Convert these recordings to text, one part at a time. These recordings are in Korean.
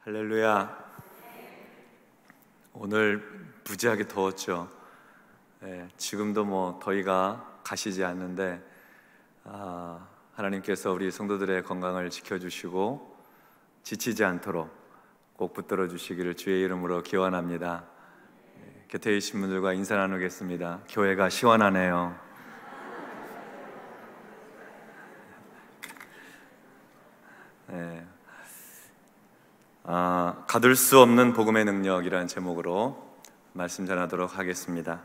할렐루야. 오늘 무지하게 더웠죠. 지금도 뭐 더위가 가시지 않는데 하나님께서 우리 성도들의 건강을 지켜주시고 지치지 않도록 꼭 붙들어 주시기를 주의 이름으로 기원합니다. 곁에 계신 분들과 인사 나누겠습니다. 교회가 시원하네요. 가둘 수 없는 복음의 능력이라는 제목으로 말씀 전하도록 하겠습니다.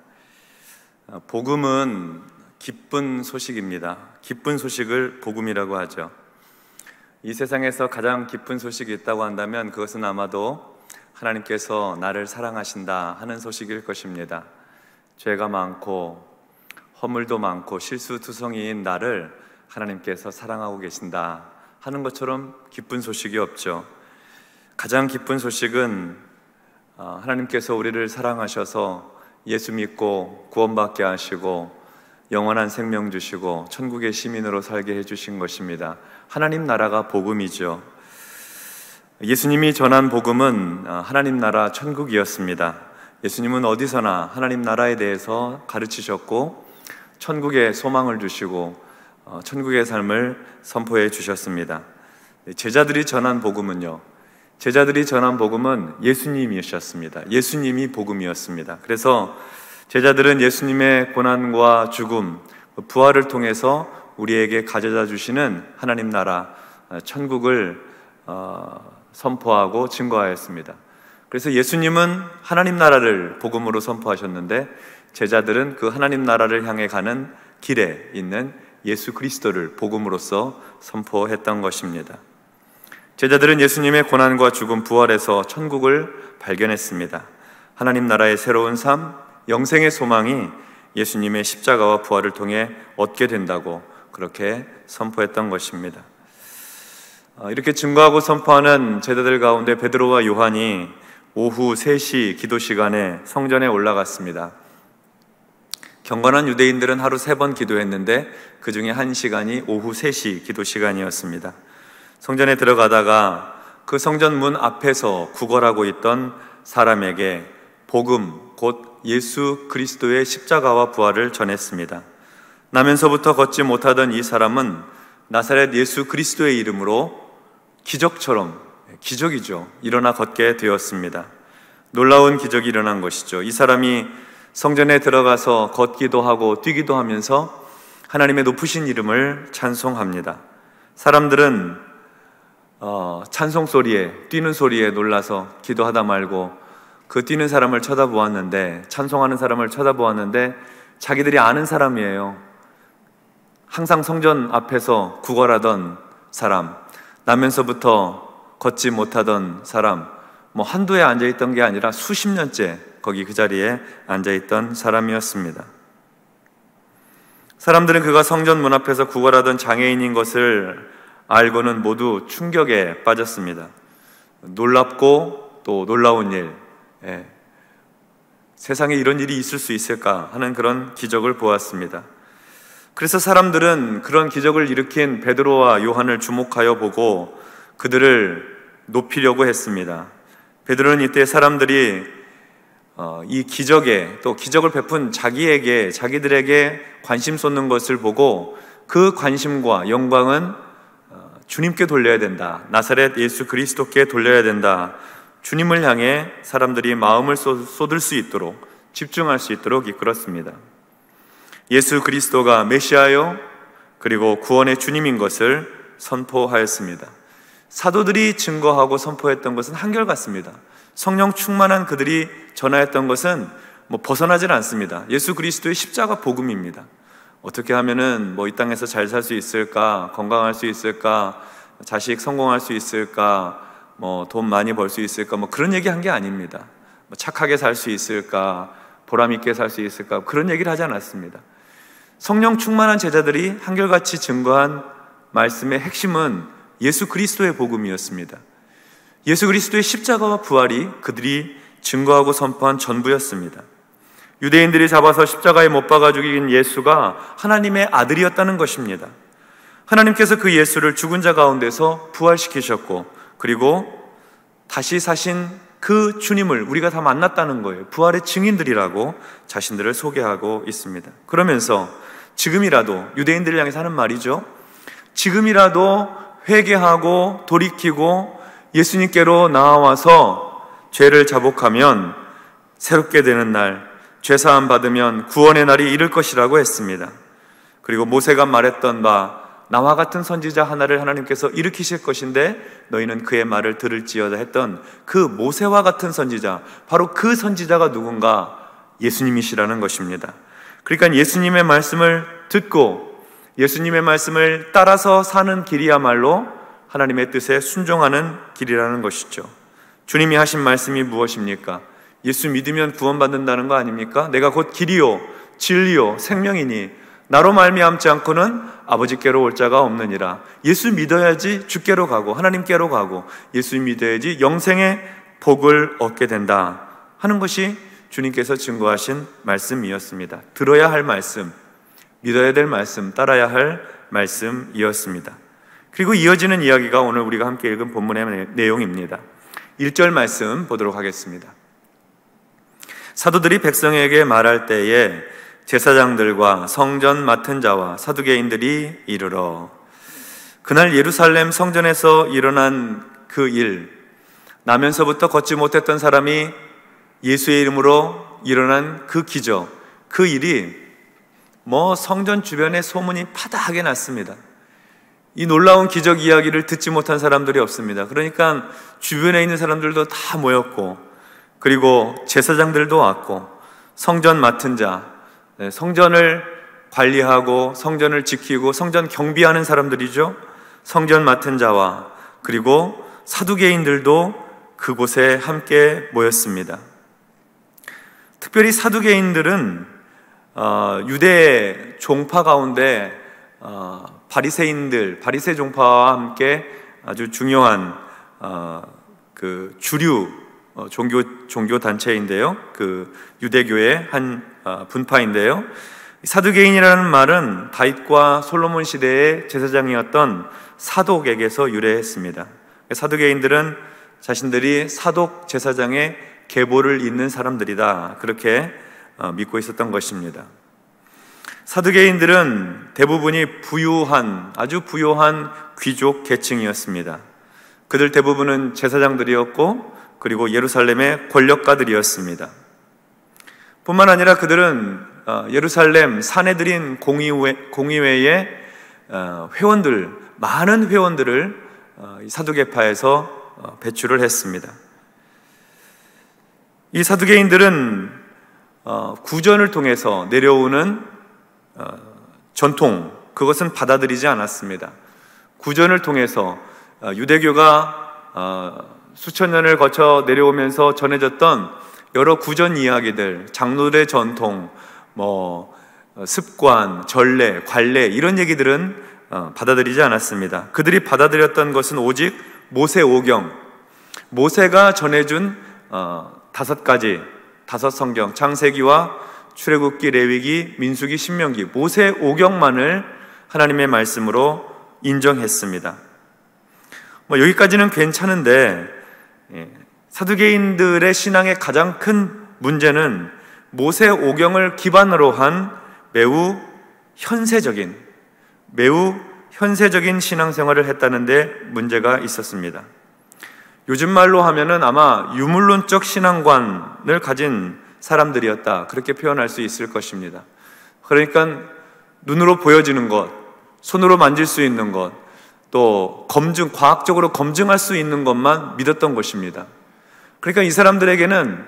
복음은 기쁜 소식입니다. 기쁜 소식을 복음이라고 하죠. 이 세상에서 가장 기쁜 소식이 있다고 한다면 그것은 아마도 하나님께서 나를 사랑하신다 하는 소식일 것입니다. 죄가 많고 허물도 많고 실수투성이인 나를 하나님께서 사랑하고 계신다 하는 것처럼 기쁜 소식이 없죠. 가장 기쁜 소식은 하나님께서 우리를 사랑하셔서 예수 믿고 구원받게 하시고 영원한 생명 주시고 천국의 시민으로 살게 해주신 것입니다. 하나님 나라가 복음이죠. 예수님이 전한 복음은 하나님 나라 천국이었습니다. 예수님은 어디서나 하나님 나라에 대해서 가르치셨고 천국의 소망을 주시고 천국의 삶을 선포해 주셨습니다. 제자들이 전한 복음은 예수님이셨습니다. 예수님이 복음이었습니다. 그래서 제자들은 예수님의 고난과 죽음, 부활을 통해서 우리에게 가져다 주시는 하나님 나라, 천국을 선포하고 증거하였습니다. 그래서 예수님은 하나님 나라를 복음으로 선포하셨는데 제자들은 그 하나님 나라를 향해 가는 길에 있는 예수 그리스도를 복음으로써 선포했던 것입니다. 제자들은 예수님의 고난과 죽음, 부활에서 천국을 발견했습니다. 하나님 나라의 새로운 삶, 영생의 소망이 예수님의 십자가와 부활을 통해 얻게 된다고 그렇게 선포했던 것입니다. 이렇게 증거하고 선포하는 제자들 가운데 베드로와 요한이 오후 3시 기도 시간에 성전에 올라갔습니다. 경건한 유대인들은 하루 3번 기도했는데 그 중에 1시간이 오후 3시 기도 시간이었습니다. 성전에 들어가다가 그 성전 문 앞에서 구걸하고 있던 사람에게 복음, 곧 예수 그리스도의 십자가와 부활을 전했습니다. 나면서부터 걷지 못하던 이 사람은 나사렛 예수 그리스도의 이름으로 기적처럼, 기적이죠, 일어나 걷게 되었습니다. 놀라운 기적이 일어난 것이죠. 이 사람이 성전에 들어가서 걷기도 하고 뛰기도 하면서 하나님의 높으신 이름을 찬송합니다. 사람들은 찬송 소리에, 뛰는 소리에 놀라서 기도하다 말고 그 뛰는 사람을 쳐다보았는데, 찬송하는 사람을 쳐다보았는데 자기들이 아는 사람이에요. 항상 성전 앞에서 구걸하던 사람, 나면서부터 걷지 못하던 사람, 한두 해 앉아있던 게 아니라 수십 년째 거기 그 자리에 앉아있던 사람이었습니다. 사람들은 그가 성전 문 앞에서 구걸하던 장애인인 것을 알고는 모두 충격에 빠졌습니다. 놀랍고 또 놀라운 일, 세상에 이런 일이 있을 수 있을까 하는 그런 기적을 보았습니다. 그래서 사람들은 그런 기적을 일으킨 베드로와 요한을 주목하여 보고 그들을 높이려고 했습니다. 베드로는 이때 사람들이 이 기적에, 또 기적을 베푼 자기들에게 관심 쏟는 것을 보고 그 관심과 영광은 주님께 돌려야 된다, 나사렛 예수 그리스도께 돌려야 된다, 주님을 향해 사람들이 마음을 쏟을 수 있도록, 집중할 수 있도록 이끌었습니다. 예수 그리스도가 메시아요 그리고 구원의 주님인 것을 선포하였습니다. 사도들이 증거하고 선포했던 것은 한결같습니다. 성령 충만한 그들이 전하였던 것은 벗어나질 않습니다. 예수 그리스도의 십자가 복음입니다. 어떻게 하면은 이 땅에서 잘 살 수 있을까, 건강할 수 있을까, 자식 성공할 수 있을까, 돈 많이 벌 수 있을까, 그런 얘기 한 게 아닙니다. 착하게 살 수 있을까, 보람 있게 살 수 있을까, 그런 얘기를 하지 않았습니다. 성령 충만한 제자들이 한결같이 증거한 말씀의 핵심은 예수 그리스도의 복음이었습니다. 예수 그리스도의 십자가와 부활이 그들이 증거하고 선포한 전부였습니다. 유대인들이 잡아서 십자가에 못 박아 죽인 예수가 하나님의 아들이었다는 것입니다. 하나님께서 그 예수를 죽은 자 가운데서 부활시키셨고 그리고 다시 사신 그 주님을 우리가 다 만났다는 거예요. 부활의 증인들이라고 자신들을 소개하고 있습니다. 그러면서 지금이라도 유대인들을 향해서 하는 말이죠. 지금이라도 회개하고 돌이키고 예수님께로 나아와서 죄를 자복하면 새롭게 되는 날, 죄사함 받으면 구원의 날이 이를 것이라고 했습니다. 그리고 모세가 말했던 바 나와 같은 선지자 하나를 하나님께서 일으키실 것인데 너희는 그의 말을 들을지어다 했던 그 모세와 같은 선지자, 바로 그 선지자가 누군가? 예수님이시라는 것입니다. 그러니까 예수님의 말씀을 듣고 예수님의 말씀을 따라서 사는 길이야말로 하나님의 뜻에 순종하는 길이라는 것이죠. 주님이 하신 말씀이 무엇입니까? 예수 믿으면 구원받는다는 거 아닙니까? 내가 곧 길이요 진리요 생명이니 나로 말미암지 않고는 아버지께로 올 자가 없느니라. 예수 믿어야지 주께로 가고 하나님께로 가고 예수 믿어야지 영생의 복을 얻게 된다 하는 것이 주님께서 증거하신 말씀이었습니다. 들어야 할 말씀, 믿어야 될 말씀, 따라야 할 말씀이었습니다. 그리고 이어지는 이야기가 오늘 우리가 함께 읽은 본문의 내용입니다. 1절 말씀 보도록 하겠습니다. 사도들이 백성에게 말할 때에 제사장들과 성전 맡은 자와 사두개인들이 이르러. 그날 예루살렘 성전에서 일어난 그 일, 나면서부터 걷지 못했던 사람이 예수의 이름으로 일어난 그 기적, 그 일이 성전 주변에 소문이 파다하게 났습니다. 이 놀라운 기적 이야기를 듣지 못한 사람들이 없습니다. 그러니까 주변에 있는 사람들도 다 모였고, 그리고 제사장들도 왔고, 성전 맡은 자, 성전을 관리하고 성전을 지키고 성전 경비하는 사람들이죠. 성전 맡은 자와 그리고 사두개인들도 그곳에 함께 모였습니다. 특별히 사두개인들은 유대 종파 가운데 바리새 종파와 함께 아주 중요한 그 주류 종교 단체인데요. 그 유대교의 한 분파인데요. 사두개인이라는 말은 다윗과 솔로몬 시대의 제사장이었던 사독에게서 유래했습니다. 사두개인들은 자신들이 사독 제사장의 계보를 잇는 사람들이다, 그렇게 믿고 있었던 것입니다. 사두개인들은 대부분이 아주 부유한 귀족 계층이었습니다. 그들 대부분은 제사장들이었고 그리고 예루살렘의 권력가들이었습니다. 뿐만 아니라 그들은 예루살렘 사내들인 공의회의 많은 회원들을 사두개파에서 배출을 했습니다. 이 사두개인들은 구전을 통해서 내려오는 전통, 그것은 받아들이지 않았습니다. 구전을 통해서 유대교가 수천 년을 거쳐 내려오면서 전해졌던 여러 구전 이야기들, 장로들의 전통, 습관, 전례, 관례, 이런 얘기들은 받아들이지 않았습니다. 그들이 받아들였던 것은 오직 모세오경, 모세가 전해준 5가지, 5성경, 창세기와 출애굽기, 레위기, 민수기, 신명기, 모세오경만을 하나님의 말씀으로 인정했습니다. 여기까지는 괜찮은데 사두개인들의 신앙의 가장 큰 문제는 모세오경을 기반으로 한 매우 현세적인 신앙생활을 했다는 데 문제가 있었습니다. 요즘 말로 하면은 아마 유물론적 신앙관을 가진 사람들이었다, 그렇게 표현할 수 있을 것입니다. 그러니까 눈으로 보여지는 것, 손으로 만질 수 있는 것, 또 과학적으로 검증할 수 있는 것만 믿었던 것입니다. 그러니까 이 사람들에게는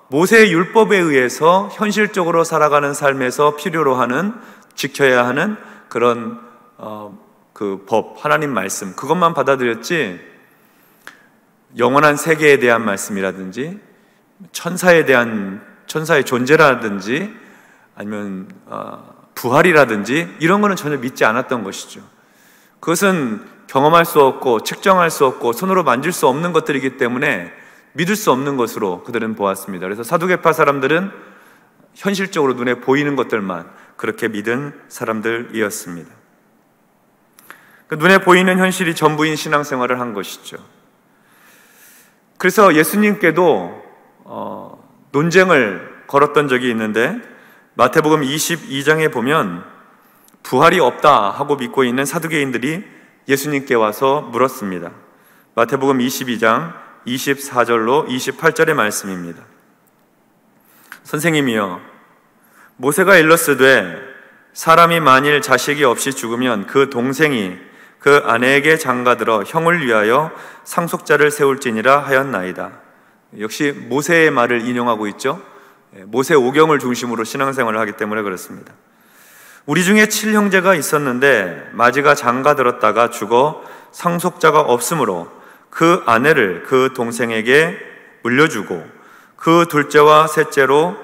모세의 율법에 의해서 현실적으로 살아가는 삶에서 필요로 하는, 지켜야 하는 그런 그 법, 하나님 말씀, 그것만 받아들였지 영원한 세계에 대한 말씀이라든지 천사의 존재라든지 아니면 부활이라든지 이런 거는 전혀 믿지 않았던 것이죠. 그것은 경험할 수 없고 측정할 수 없고 손으로 만질 수 없는 것들이기 때문에 믿을 수 없는 것으로 그들은 보았습니다. 그래서 사두개파 사람들은 현실적으로 눈에 보이는 것들만 그렇게 믿은 사람들이었습니다. 그 눈에 보이는 현실이 전부인 신앙생활을 한 것이죠. 그래서 예수님께도 논쟁을 걸었던 적이 있는데, 마태복음 22장에 보면 부활이 없다 하고 믿고 있는 사두개인들이 예수님께 와서 물었습니다. 마태복음 22장 24절로 28절의 말씀입니다. 선생님이여, 모세가 일렀으되 사람이 만일 자식이 없이 죽으면 그 동생이 그 아내에게 장가들어 형을 위하여 상속자를 세울지니라 하였나이다. 역시 모세의 말을 인용하고 있죠. 모세 오경을 중심으로 신앙생활을 하기 때문에 그렇습니다. 우리 중에 7형제가 있었는데 마지가 장가들었다가 죽어 상속자가 없으므로 그 아내를 그 동생에게 물려주고 그 둘째와 셋째로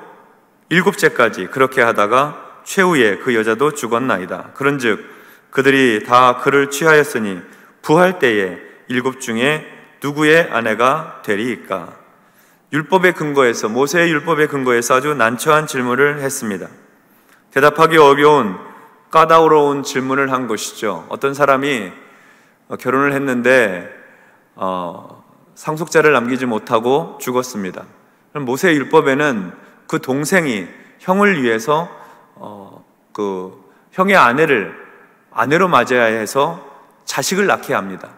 일곱째까지 그렇게 하다가 최후에 그 여자도 죽었나이다. 그런즉 그들이 다 그를 취하였으니 부할 때에 일곱 중에 누구의 아내가 되리이까? 율법의 근거에서, 모세의 율법의 근거에서 아주 난처한 질문을 했습니다. 대답하기 어려운 까다로운 질문을 한 것이죠. 어떤 사람이 결혼을 했는데 상속자를 남기지 못하고 죽었습니다. 그럼 모세의 율법에는 그 동생이 형을 위해서 그 형의 아내로 맞아야 해서 자식을 낳게 합니다.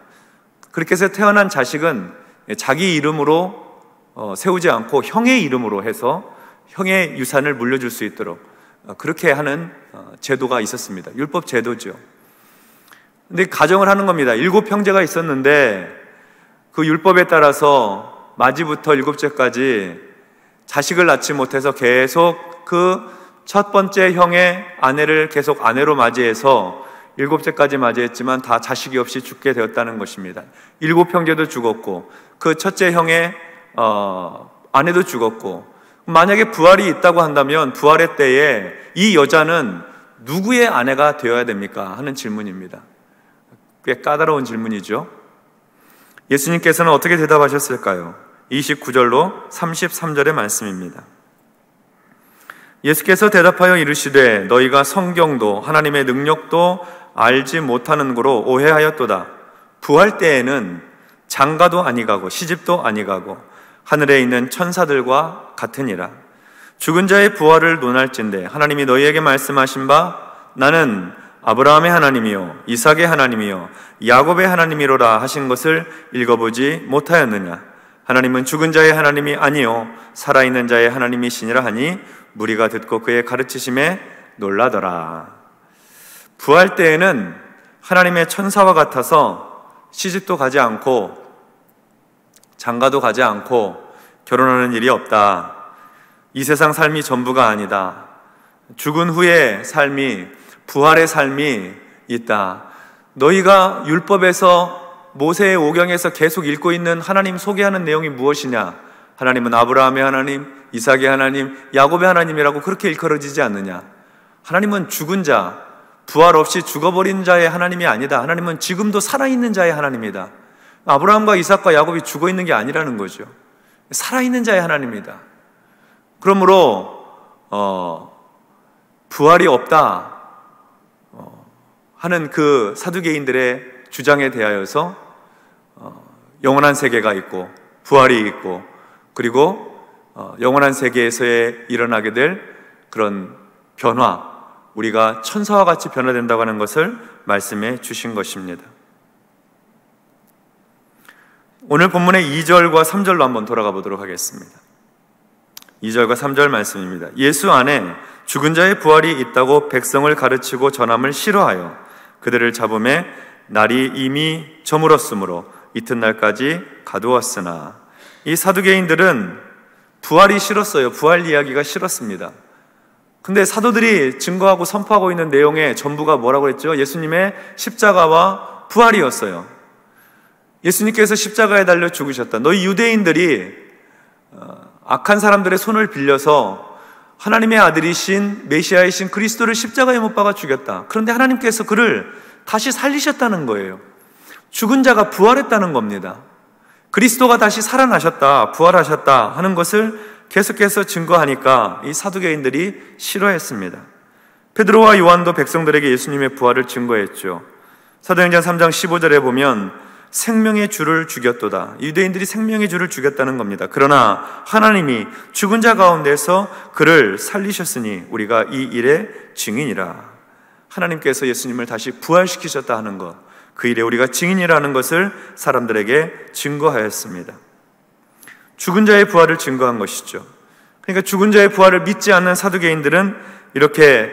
그렇게 해서 태어난 자식은 자기 이름으로 세우지 않고 형의 이름으로 해서 형의 유산을 물려줄 수 있도록 그렇게 하는 제도가 있었습니다. 율법 제도죠. 근데 가정을 하는 겁니다. 7 형제가 있었는데 그 율법에 따라서 마지부터 일곱째까지 자식을 낳지 못해서 계속 그 첫 번째 형의 아내를 계속 아내로 맞이해서 7째까지 맞이했지만 다 자식이 없이 죽게 되었다는 것입니다. 7 형제도 죽었고 그 첫째 형의 아내도 죽었고, 만약에 부활이 있다고 한다면 부활의 때에 이 여자는 누구의 아내가 되어야 됩니까? 하는 질문입니다. 꽤 까다로운 질문이죠. 예수님께서는 어떻게 대답하셨을까요? 29절로 33절의 말씀입니다. 예수께서 대답하여 이르시되 너희가 성경도 하나님의 능력도 알지 못하는 거로 오해하였도다. 부활 때에는 장가도 아니가고 시집도 아니가고 하늘에 있는 천사들과 같으니라. 죽은 자의 부활을 논할진대 하나님이 너희에게 말씀하신 바 나는 아브라함의 하나님이요 이삭의 하나님이요 야곱의 하나님이로라 하신 것을 읽어보지 못하였느냐? 하나님은 죽은 자의 하나님이 아니요 살아있는 자의 하나님이시니라 하니 무리가 듣고 그의 가르치심에 놀라더라. 부활 때에는 하나님의 천사와 같아서 시집도 가지 않고 장가도 가지 않고 결혼하는 일이 없다. 이 세상 삶이 전부가 아니다. 죽은 후의 삶이, 부활의 삶이 있다. 너희가 율법에서 모세의 오경에서 계속 읽고 있는 하나님 소개하는 내용이 무엇이냐? 하나님은 아브라함의 하나님, 이삭의 하나님, 야곱의 하나님이라고 그렇게 일컬어지지 않느냐? 하나님은 죽은 자, 부활 없이 죽어버린 자의 하나님이 아니다. 하나님은 지금도 살아있는 자의 하나님이다. 아브라함과 이삭과 야곱이 죽어있는 게 아니라는 거죠. 살아있는 자의 하나님이다. 그러므로 부활이 없다 하는 그 사두개인들의 주장에 대하여서 영원한 세계가 있고 부활이 있고 그리고 영원한 세계에서의 일어나게 될 그런 변화, 우리가 천사와 같이 변화된다고 하는 것을 말씀해 주신 것입니다. 오늘 본문의 2절과 3절로 한번 돌아가 보도록 하겠습니다. 2절과 3절 말씀입니다. 예수 안에 죽은 자의 부활이 있다고 백성을 가르치고 전함을 싫어하여 그들을 잡음에 날이 이미 저물었으므로 이튿날까지 가두었으나. 이 사두개인들은 부활이 싫었어요. 부활 이야기가 싫었습니다. 근데 사도들이 증거하고 선포하고 있는 내용의 전부가 뭐라고 했죠? 예수님의 십자가와 부활이었어요. 예수님께서 십자가에 달려 죽으셨다. 너희 유대인들이 악한 사람들의 손을 빌려서 하나님의 아들이신 메시아이신 그리스도를 십자가에 못 박아 죽였다. 그런데 하나님께서 그를 다시 살리셨다는 거예요. 죽은 자가 부활했다는 겁니다. 그리스도가 다시 살아나셨다, 부활하셨다 하는 것을 계속해서 증거하니까 이 사두개인들이 싫어했습니다. 베드로와 요한도 백성들에게 예수님의 부활을 증거했죠. 사도행전 3장 15절에 보면 생명의 주를 죽였도다. 유대인들이 생명의 주를 죽였다는 겁니다. 그러나 하나님이 죽은 자 가운데서 그를 살리셨으니 우리가 이 일의 증인이라. 하나님께서 예수님을 다시 부활시키셨다 하는 것, 그 일에 우리가 증인이라는 것을 사람들에게 증거하였습니다. 죽은 자의 부활을 증거한 것이죠. 그러니까 죽은 자의 부활을 믿지 않는 사두개인들은 이렇게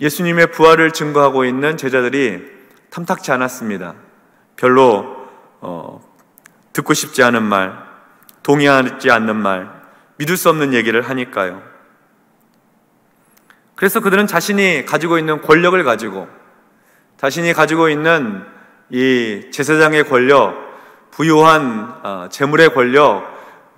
예수님의 부활을 증거하고 있는 제자들이 탐탁지 않았습니다. 별로 듣고 싶지 않은 말, 동의하지 않는 말, 믿을 수 없는 얘기를 하니까요. 그래서 그들은 자신이 가지고 있는 권력을 가지고, 자신이 가지고 있는 이 제사장의 권력, 부유한 재물의 권력,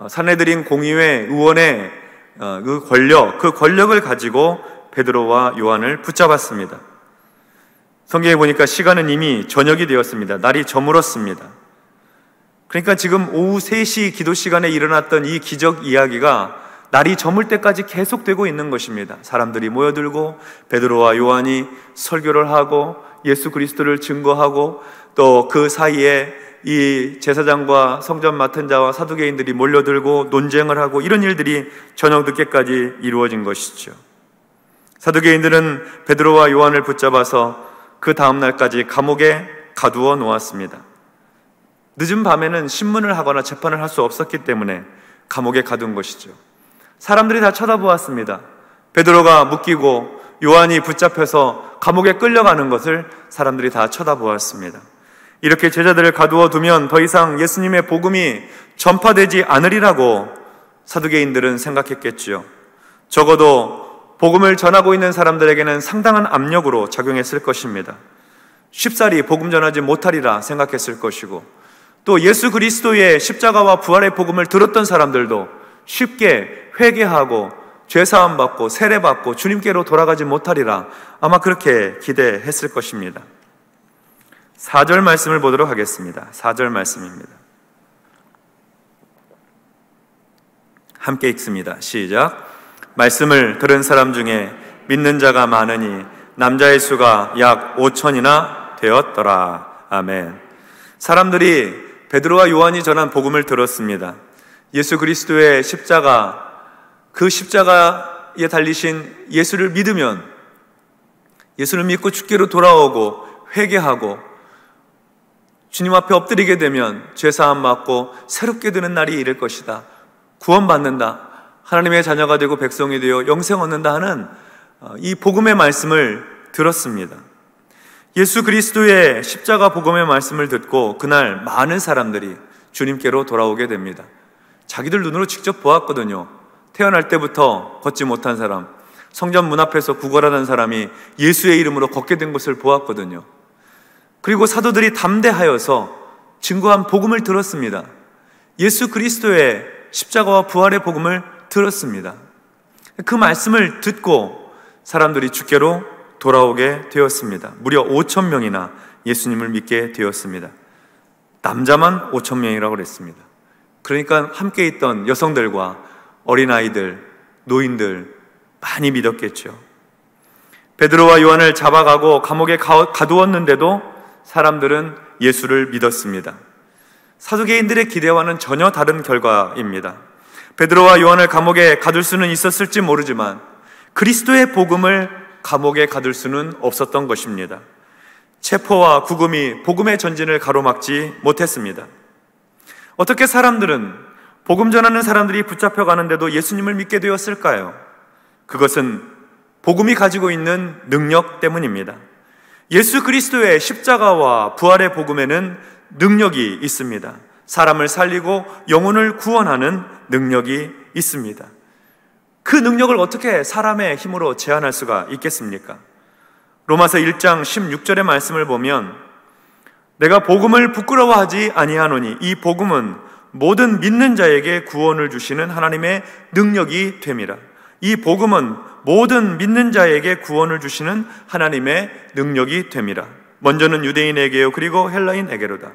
산헤드린 공의회 의원의 그 권력을 가지고 베드로와 요한을 붙잡았습니다. 성경에 보니까 시간은 이미 저녁이 되었습니다. 날이 저물었습니다. 그러니까 지금 오후 3시 기도 시간에 일어났던 이 기적 이야기가 날이 저물 때까지 계속되고 있는 것입니다. 사람들이 모여들고 베드로와 요한이 설교를 하고 예수 그리스도를 증거하고, 또 그 사이에 이 제사장과 성전 맡은 자와 사두개인들이 몰려들고 논쟁을 하고, 이런 일들이 저녁 늦게까지 이루어진 것이죠. 사두개인들은 베드로와 요한을 붙잡아서 그 다음 날까지 감옥에 가두어 놓았습니다. 늦은 밤에는 신문을 하거나 재판을 할 수 없었기 때문에 감옥에 가둔 것이죠. 사람들이 다 쳐다보았습니다. 베드로가 묶이고 요한이 붙잡혀서 감옥에 끌려가는 것을 사람들이 다 쳐다보았습니다. 이렇게 제자들을 가두어 두면 더 이상 예수님의 복음이 전파되지 않으리라고 사두개인들은 생각했겠지요. 적어도 복음을 전하고 있는 사람들에게는 상당한 압력으로 작용했을 것입니다. 쉽사리 복음 전하지 못하리라 생각했을 것이고, 또 예수 그리스도의 십자가와 부활의 복음을 들었던 사람들도 쉽게 회개하고 죄사함 받고 세례 받고 주님께로 돌아가지 못하리라 아마 그렇게 기대했을 것입니다. 4절 말씀을 보도록 하겠습니다. 4절 말씀입니다. 함께 읽습니다. 시작. 말씀을 들은 사람 중에 믿는 자가 많으니 남자의 수가 약 5천이나 되었더라. 아멘. 사람들이 베드로와 요한이 전한 복음을 들었습니다. 예수 그리스도의 십자가, 그 십자가에 달리신 예수를 믿으면, 예수를 믿고 주께로 돌아오고 회개하고 주님 앞에 엎드리게 되면 죄사함 받고 새롭게 되는 날이 이를 것이다. 구원받는다. 하나님의 자녀가 되고 백성이 되어 영생 얻는다 하는 이 복음의 말씀을 들었습니다. 예수 그리스도의 십자가 복음의 말씀을 듣고 그날 많은 사람들이 주님께로 돌아오게 됩니다. 자기들 눈으로 직접 보았거든요. 태어날 때부터 걷지 못한 사람, 성전 문 앞에서 구걸하던 사람이 예수의 이름으로 걷게 된 것을 보았거든요. 그리고 사도들이 담대하여서 증거한 복음을 들었습니다. 예수 그리스도의 십자가와 부활의 복음을 들었습니다. 그 말씀을 듣고 사람들이 주께로 돌아오게 되었습니다. 무려 5천 명이나 예수님을 믿게 되었습니다. 남자만 5천 명이라고 그랬습니다. 그러니까 함께 있던 여성들과 어린아이들, 노인들 많이 믿었겠죠. 베드로와 요한을 잡아가고 감옥에 가두었는데도 사람들은 예수를 믿었습니다. 사두개인들의 기대와는 전혀 다른 결과입니다. 베드로와 요한을 감옥에 가둘 수는 있었을지 모르지만 그리스도의 복음을 감옥에 가둘 수는 없었던 것입니다. 체포와 구금이 복음의 전진을 가로막지 못했습니다. 어떻게 사람들은, 복음 전하는 사람들이 붙잡혀가는데도 예수님을 믿게 되었을까요? 그것은 복음이 가지고 있는 능력 때문입니다. 예수 그리스도의 십자가와 부활의 복음에는 능력이 있습니다. 사람을 살리고 영혼을 구원하는 능력이 있습니다. 그 능력을 어떻게 사람의 힘으로 제한할 수가 있겠습니까? 로마서 1장 16절의 말씀을 보면 내가 복음을 부끄러워하지 아니하노니 이 복음은 모든 믿는 자에게 구원을 주시는 하나님의 능력이 됨이라. 이 복음은 모든 믿는 자에게 구원을 주시는 하나님의 능력이 됨이라. 먼저는 유대인에게요 그리고 헬라인에게로다.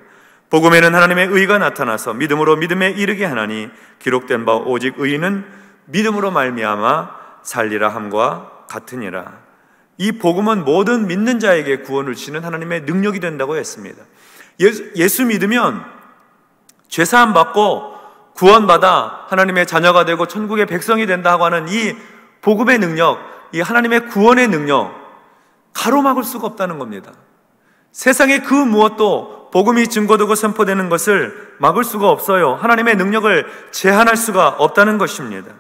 복음에는 하나님의 의가 나타나서 믿음으로 믿음에 이르게 하나니 기록된 바 오직 의인은 믿음으로 말미암아 살리라 함과 같으니라. 이 복음은 모든 믿는 자에게 구원을 주시는 하나님의 능력이 된다고 했습니다. 예수 믿으면 죄사함 받고 구원받아 하나님의 자녀가 되고 천국의 백성이 된다고 하는 이 복음의 능력, 이 하나님의 구원의 능력, 가로막을 수가 없다는 겁니다. 세상의 그 무엇도 복음이 증거되고 선포되는 것을 막을 수가 없어요. 하나님의 능력을 제한할 수가 없다는 것입니다.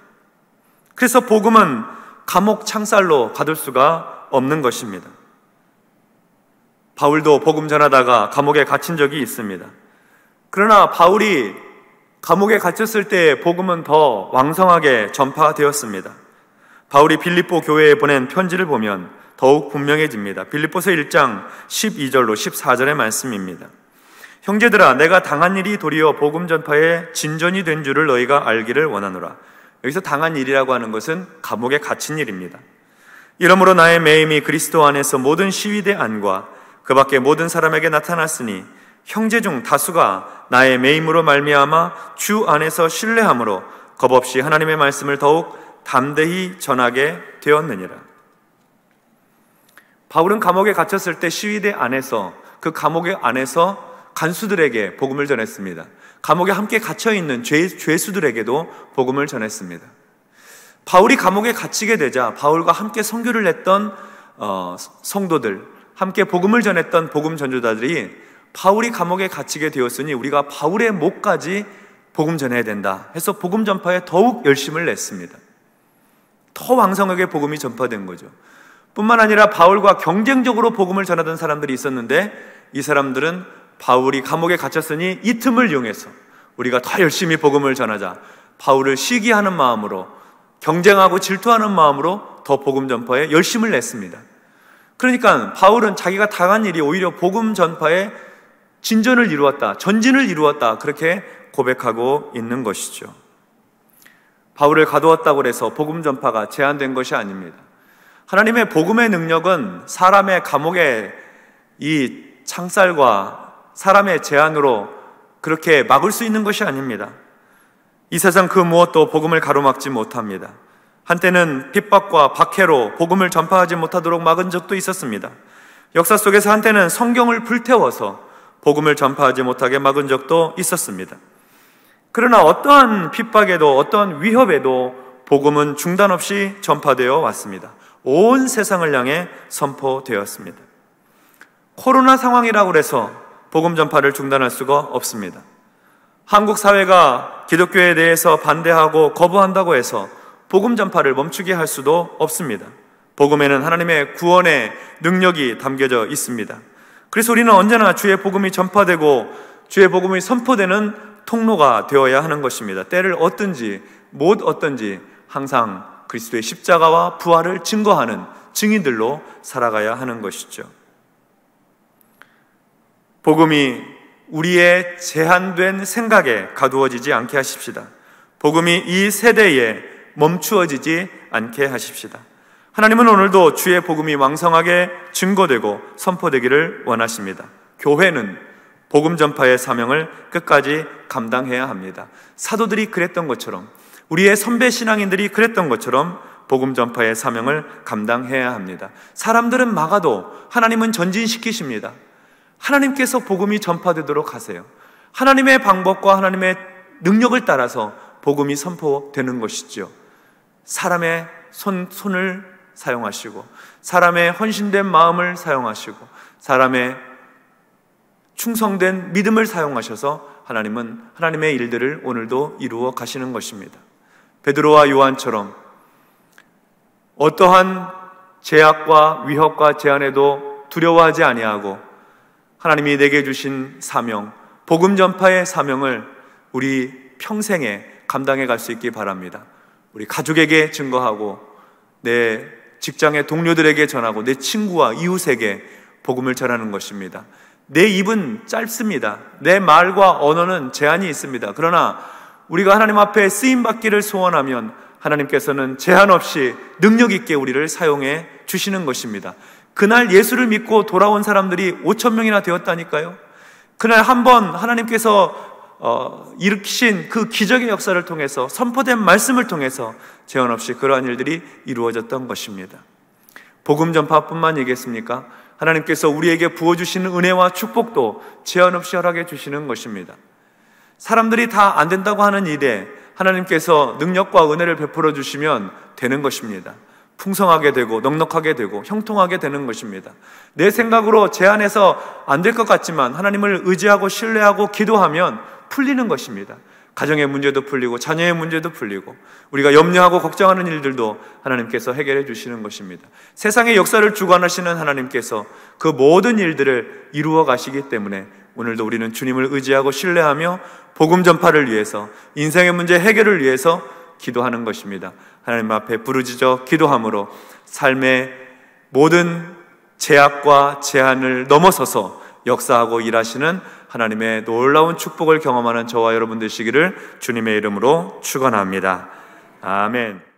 그래서 복음은 감옥 창살로 가둘 수가 없는 것입니다. 바울도 복음 전하다가 감옥에 갇힌 적이 있습니다. 그러나 바울이 감옥에 갇혔을 때 복음은 더 왕성하게 전파되었습니다. 바울이 빌립보 교회에 보낸 편지를 보면 더욱 분명해집니다. 빌립보서 1장 12절로 14절의 말씀입니다. 형제들아, 내가 당한 일이 도리어 복음 전파에 진전이 된 줄을 너희가 알기를 원하노라. 여기서 당한 일이라고 하는 것은 감옥에 갇힌 일입니다. 이러므로 나의 매임이 그리스도 안에서 모든 시위대 안과 그 밖에 모든 사람에게 나타났으니 형제 중 다수가 나의 매임으로 말미암아 주 안에서 신뢰함으로 겁없이 하나님의 말씀을 더욱 담대히 전하게 되었느니라. 바울은 감옥에 갇혔을 때 시위대 안에서, 그 감옥의 안에서 간수들에게 복음을 전했습니다. 감옥에 함께 갇혀있는 죄수들에게도 복음을 전했습니다. 바울이 감옥에 갇히게 되자 바울과 함께 선교를 했던 성도들, 함께 복음을 전했던 복음 전도자들이 바울이 감옥에 갇히게 되었으니 우리가 바울의 목까지 복음 전해야 된다 해서 복음 전파에 더욱 열심을 냈습니다. 더 왕성하게 복음이 전파된 거죠. 뿐만 아니라 바울과 경쟁적으로 복음을 전하던 사람들이 있었는데, 이 사람들은 바울이 감옥에 갇혔으니 이 틈을 이용해서 우리가 더 열심히 복음을 전하자, 바울을 시기하는 마음으로, 경쟁하고 질투하는 마음으로 더 복음 전파에 열심을 냈습니다. 그러니까 바울은 자기가 당한 일이 오히려 복음 전파에 진전을 이루었다, 전진을 이루었다, 그렇게 고백하고 있는 것이죠. 바울을 가두었다고 해서 복음 전파가 제한된 것이 아닙니다. 하나님의 복음의 능력은 사람의 감옥의 이 창살과 사람의 제한으로 그렇게 막을 수 있는 것이 아닙니다. 이 세상 그 무엇도 복음을 가로막지 못합니다. 한때는 핍박과 박해로 복음을 전파하지 못하도록 막은 적도 있었습니다. 역사 속에서 한때는 성경을 불태워서 복음을 전파하지 못하게 막은 적도 있었습니다. 그러나 어떠한 핍박에도 어떠한 위협에도 복음은 중단 없이 전파되어 왔습니다. 온 세상을 향해 선포되었습니다. 코로나 상황이라고 해서 복음 전파를 중단할 수가 없습니다. 한국 사회가 기독교에 대해서 반대하고 거부한다고 해서 복음 전파를 멈추게 할 수도 없습니다. 복음에는 하나님의 구원의 능력이 담겨져 있습니다. 그래서 우리는 언제나 주의 복음이 전파되고 주의 복음이 선포되는 통로가 되어야 하는 것입니다. 때를 얻든지 못 얻든지 항상 그리스도의 십자가와 부활을 증거하는 증인들로 살아가야 하는 것이죠. 복음이 우리의 제한된 생각에 가두어지지 않게 하십시다. 복음이 이 세대에 멈추어지지 않게 하십시다. 하나님은 오늘도 주의 복음이 왕성하게 증거되고 선포되기를 원하십니다. 교회는 복음 전파의 사명을 끝까지 감당해야 합니다. 사도들이 그랬던 것처럼, 우리의 선배 신앙인들이 그랬던 것처럼 복음 전파의 사명을 감당해야 합니다. 사람들은 막아도 하나님은 전진시키십니다. 하나님께서 복음이 전파되도록 하세요. 하나님의 방법과 하나님의 능력을 따라서 복음이 선포되는 것이죠. 사람의 손을 사용하시고, 사람의 헌신된 마음을 사용하시고, 사람의 충성된 믿음을 사용하셔서 하나님은 하나님의 일들을 오늘도 이루어 가시는 것입니다. 베드로와 요한처럼 어떠한 제약과 위협과 제한에도 두려워하지 아니하고 하나님이 내게 주신 사명, 복음 전파의 사명을 우리 평생에 감당해 갈 수 있기 바랍니다. 우리 가족에게 증거하고 내 직장의 동료들에게 전하고 내 친구와 이웃에게 복음을 전하는 것입니다. 내 입은 짧습니다. 내 말과 언어는 제한이 있습니다. 그러나 우리가 하나님 앞에 쓰임받기를 소원하면 하나님께서는 제한 없이 능력 있게 우리를 사용해 주시는 것입니다. 그날 예수를 믿고 돌아온 사람들이 5,000명이나 되었다니까요. 그날 한번 하나님께서 일으키신 그 기적의 역사를 통해서, 선포된 말씀을 통해서 제한 없이 그러한 일들이 이루어졌던 것입니다. 복음 전파뿐만이겠습니까? 하나님께서 우리에게 부어주시는 은혜와 축복도 제한 없이 허락해 주시는 것입니다. 사람들이 다 안 된다고 하는 일에 하나님께서 능력과 은혜를 베풀어 주시면 되는 것입니다. 풍성하게 되고 넉넉하게 되고 형통하게 되는 것입니다. 내 생각으로 제한해서 안 될 것 같지만 하나님을 의지하고 신뢰하고 기도하면 풀리는 것입니다. 가정의 문제도 풀리고 자녀의 문제도 풀리고 우리가 염려하고 걱정하는 일들도 하나님께서 해결해 주시는 것입니다. 세상의 역사를 주관하시는 하나님께서 그 모든 일들을 이루어 가시기 때문에 오늘도 우리는 주님을 의지하고 신뢰하며 복음 전파를 위해서, 인생의 문제 해결을 위해서 기도하는 것입니다. 하나님 앞에 부르짖어 기도함으로 삶의 모든 제약과 제한을 넘어서서 역사하고 일하시는 하나님의 놀라운 축복을 경험하는 저와 여러분 되시기를 주님의 이름으로 축원합니다. 아멘.